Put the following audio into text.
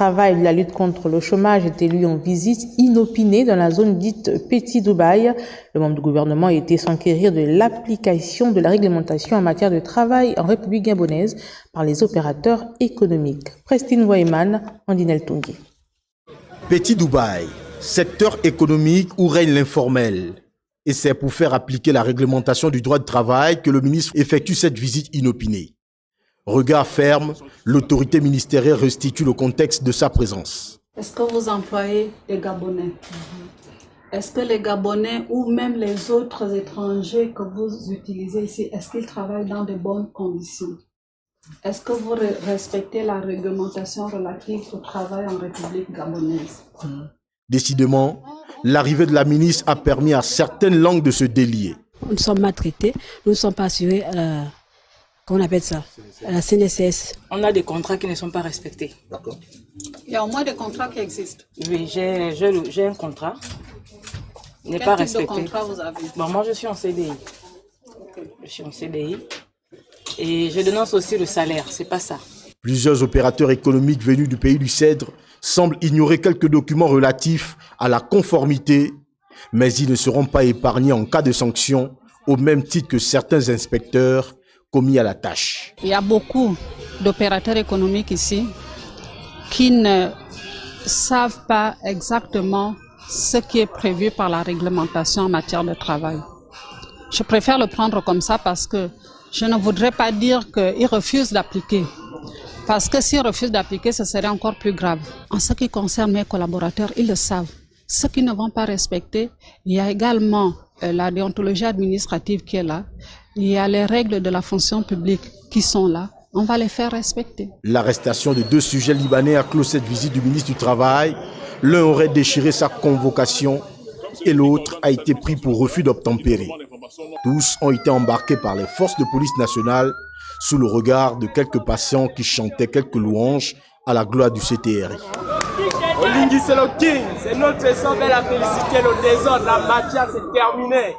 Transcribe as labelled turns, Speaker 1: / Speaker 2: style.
Speaker 1: Travail de la lutte contre le chômage est élu en visite inopinée dans la zone dite Petit Dubaï. Le membre du gouvernement a été s'enquérir de l'application de la réglementation en matière de travail en République gabonaise par les opérateurs économiques. Prestine Wayman, Andinel Tungi.
Speaker 2: Petit Dubaï, secteur économique où règne l'informel. Et c'est pour faire appliquer la réglementation du droit de travail que le ministre effectue cette visite inopinée. Regard ferme, l'autorité ministérielle restitue le contexte de sa présence.
Speaker 3: Est-ce que vous employez des Gabonais? Est-ce que les Gabonais ou même les autres étrangers que vous utilisez ici, est-ce qu'ils travaillent dans de bonnes conditions? Est-ce que vous respectez la réglementation relative au travail en République gabonaise?
Speaker 2: Décidément, l'arrivée de la ministre a permis à certaines langues de se délier.
Speaker 4: Nous sommes maltraités, nous ne sommes pas assurés à la... Qu'on appelle ça, à la CNSS.
Speaker 5: On a des contrats qui ne sont pas respectés.
Speaker 2: D'accord.
Speaker 3: Il y a au moins des contrats qui existent.
Speaker 5: Oui, j'ai un contrat. Il n'est pas respecté. Quel type de contrat vous avez? Bon, moi, je suis en CDI. Okay. Je suis en CDI. Et je dénonce aussi le salaire, c'est pas ça.
Speaker 2: Plusieurs opérateurs économiques venus du pays du Cèdre semblent ignorer quelques documents relatifs à la conformité, mais ils ne seront pas épargnés en cas de sanction, au même titre que certains inspecteurs commis à la tâche.
Speaker 3: Il y a beaucoup d'opérateurs économiques ici qui ne savent pas exactement ce qui est prévu par la réglementation en matière de travail. Je préfère le prendre comme ça parce que je ne voudrais pas dire qu'ils refusent d'appliquer. Parce que s'ils refusent d'appliquer, ce serait encore plus grave. En ce qui concerne mes collaborateurs, ils le savent. Ceux qui ne vont pas respecter, il y a également la déontologie administrative qui est là. Il y a les règles de la fonction publique qui sont là. On va les faire respecter. L'arrestation
Speaker 2: de 2 sujets libanais a clos cette visite du ministre du Travail. L'un aurait déchiré sa convocation et l'autre a été pris pour refus d'obtempérer. Tous ont été embarqués par les forces de police nationales sous le regard de quelques patients qui chantaient quelques louanges à la gloire du CTRI.
Speaker 6: Olingi c'est le king, c'est notre façon de la féliciter, le désordre, la mafia c'est terminé.